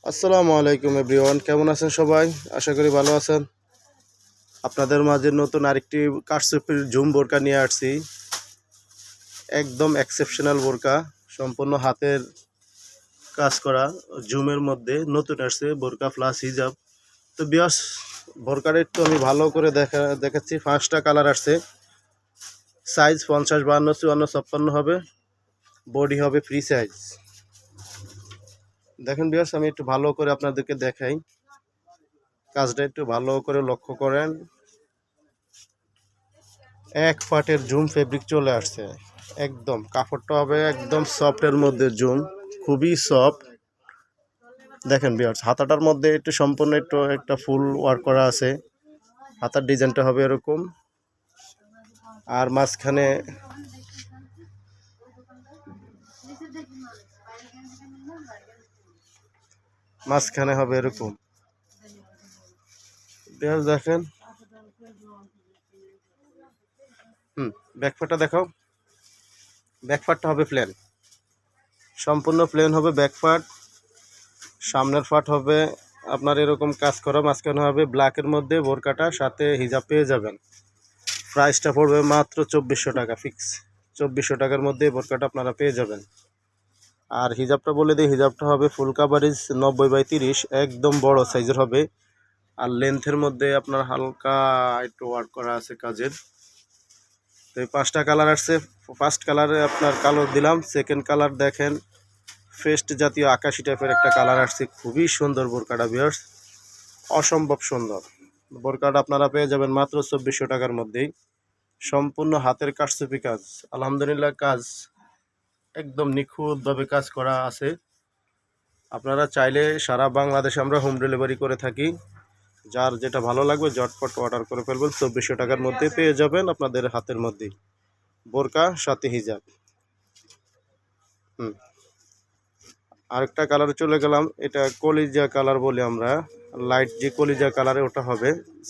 আসসালামু আলাইকুম এভরিওয়ান, কেমন আছেন সবাই? আশা করি ভালো আছেন। আপনাদের মাঝে নতুন আরেকটি কারচুপির জুম বোরকা নিয়ে আসছি। একদম এক্সেপশনাল বোরকা, সম্পূর্ণ হাতের কাজ করা। জুমের মধ্যে নতুন আসছে বোরকা প্লাস হিজাব। তো বিয়াস, বোরকার একটু আমি ভালো করে দেখাচ্ছি। 5টা কালার আসছে। সাইজ 50, 52, 54, 56 হবে। বডি হবে ফ্রি সাইজ। দেখেন বিয়াস, আমি একটু ভালো করে আপনাদেরকে দেখাই। কাজটা একটু ভালো করে লক্ষ্য করেন। এক পাটের জুম ফেব্রিক চলে আসছে। একদম কাপড়টা হবে একদম সফটের মধ্যে জুম, খুবই সফট। দেখেন ভিউয়ার্স, হাতাটার মধ্যে একটু সম্পূর্ণ একটা ফুল ওয়ার্ক করা আছে। হাতার ডিজাইনটা হবে এরকম, আর মাঝখানে হবে এরকম। ভিউয়ার্স দেখেন, ব্যাকপার্টটা দেখাও। ব্যাকপার্টটা হবে প্লেন, সম্পূর্ণ প্লেন হবে ব্যাকপার্ট। সামনের পার্ট হবে আপনার এরকম কাজ করা, মাঝখানে হবে ব্ল্যাকের মধ্যে বোরকাটা, সাথে হিজাব পেয়ে যাবেন। প্রাইসটা পড়বে মাত্র 2400 টাকা ফিক্স। 2400 টাকার মধ্যে বোরকাটা আপনারা পেয়ে যাবেন। আর হিজাবটা বলে দিই, হিজাবটা হবে ফুল কাভারেজ 90/30, একদম বড় সাইজের হবে। আর লেন্থের মধ্যে আপনার হালকা একটু ওয়ার্ক করা আছে কাজের। তো এই 5টা কালার আসছে। ফার্স্ট কালারে আপনার কালো দিলাম। সেকেন্ড কালার দেখেন, ফেস্ট জাতীয় আকাশি টাইপের একটা কালার আসছে। খুবই সুন্দর বোরকাটা ভিউয়ার্স, অসম্ভব সুন্দর। বোরকাটা আপনারা পেয়ে যাবেন মাত্র 2400 টাকার মধ্যেই। সম্পূর্ণ হাতের কারচুপি কাজ, আলহামদুলিল্লাহ। কাজ একদম নিখুঁতভাবে কাজ করা আছে। আপনারা চাইলে সারা বাংলাদেশে আমরা হোম ডেলিভারি করে থাকি। যার যেটা ভালো লাগবে ঝটপট অর্ডার করে ফেলবেন। 2400 টাকার মধ্যে পেয়ে যাবেন আপনাদের হাতের মধ্যেই বোরকা সাথে হিজাব। আরেকটা কালারে চলে গেলাম। এটা কলিজা কালার বলি আমরা, লাইট যে কলিজা কালারে ওটা হবে।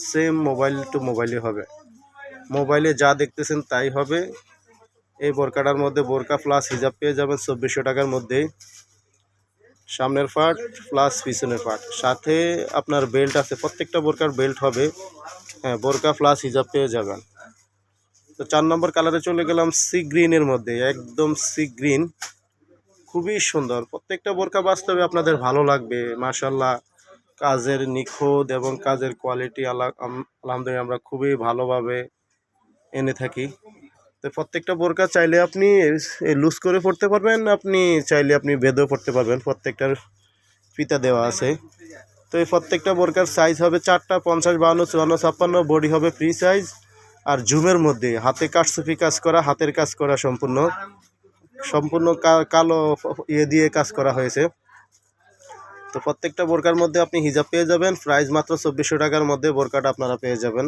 সেম মোবাইল টু মোবাইলে হবে, মোবাইলে যা দেখতেছেন তাই হবে। এই বোরকাটার মধ্যে বোরকা প্লাস হিজাব পেয়ে যাবেন 2400 টাকার মধ্যেই। সামনের পার্ট প্লাস পিছনের পার্ট, সাথে আপনার বেল্ট আছে। প্রত্যেকটা বোরকার বেল্ট হবে। হ্যাঁ, বোরকা প্লাস হিজাব পেয়ে যাবেন। তো 4 নম্বর কালারে চলে গেলাম সি গ্রিনের মধ্যে, একদম সি গ্রিন, খুবই সুন্দর। প্রত্যেকটা বোরকা বাস্তবে আপনাদের ভালো লাগবে মাশাআল্লাহ। কাজের নিখুঁত এবং কাজের কোয়ালিটি আলহামদুলিল্লাহ আমরা খুবই ভালোভাবে এনে থাকি। তো প্রত্যেকটা বোরকা চাইলে আপনি লুজ করে পড়তে পারবেন, আপনি চাইলে আপনি বেঁধেও পড়তে পারবেন। প্রত্যেকটার ফিতা দেওয়া আছে। তো এই প্রত্যেকটা বোরকার সাইজ হবে 4টা, 50, 52, 54, 56। বডি হবে ফ্রি সাইজ। আর জুমের মধ্যে হাতে কারচুপি কাজ করা, হাতের কাজ করা, সম্পূর্ণ কালো দিয়ে কাজ করা হয়েছে। তো প্রত্যেকটা বোরকার মধ্যে আপনি হিজাব পেয়ে যাবেন। প্রাইস মাত্র 2400 টাকার মধ্যে বোরকাটা আপনারা পেয়ে যাবেন।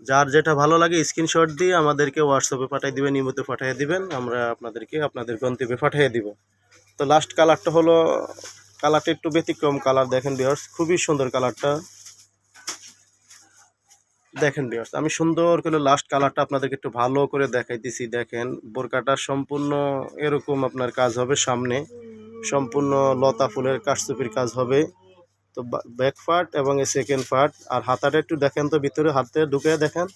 যার যেটা ভালো লাগে স্ক্রিনশট দিয়ে আমাদেরকে হোয়াটসঅ্যাপে পাঠিয়ে দিবেন, ইমোতে পাঠিয়ে দিবেন, আমরা আপনাদেরকে আপনাদের গন্তব্যে পাঠিয়ে দিব। তো লাস্ট কালারটা হলো, কালারটা একটু ব্যতিক্রম কালার। দেখেন ভিউয়ার্স, খুবই সুন্দর কালারটা। দেখেন ভিউয়ার্স, আমি সুন্দর করে লাস্ট কালারটা আপনাদেরকে একটু ভালো করে দেখাইতেছি। দেখেন বোরকাটা সম্পূর্ণ এরকম আপনার কাজ হবে। সামনে সম্পূর্ণ লতা ফুলের কারচুপির কাজ হবে। তো ব্যাক পার্ট এবং এই সেকেন্ড পার্ট। আর হাতাটা একটু দেখেন তো, ভিতরে হাতে ঢুকে দেখেন।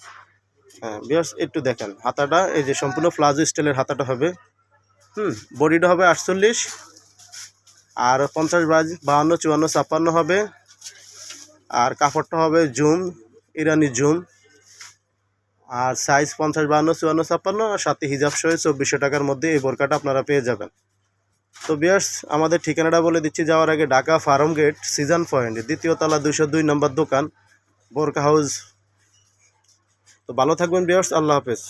হ্যাঁ ভিউয়ার্স, একটু দেখেন হাতাটা, এই যে সম্পূর্ণ প্লাজো স্টাইলের হাতাটা হবে। বডিটা হবে 48, আর 50, 52, 54, 56 হবে। আর কাপড়টা হবে জুম, ইরানি জুম। আর সাইজ 50, 52, 54, 56, আর সাথে হিজাব সহ 2400 টাকার মধ্যে এই বোরকাটা আপনারা পেয়ে যাবেন। তো ভিউয়ার্স, আমাদের ঠিকানাটা বলে দিচ্ছি যাওয়ার আগে। Dhaka farm gate, season point, 2য় তলা, 202 নম্বর দোকান, বোরকা হাউস। তো ভালো থাকবেন ভিউয়ার্স, আল্লাহ হাফেজ।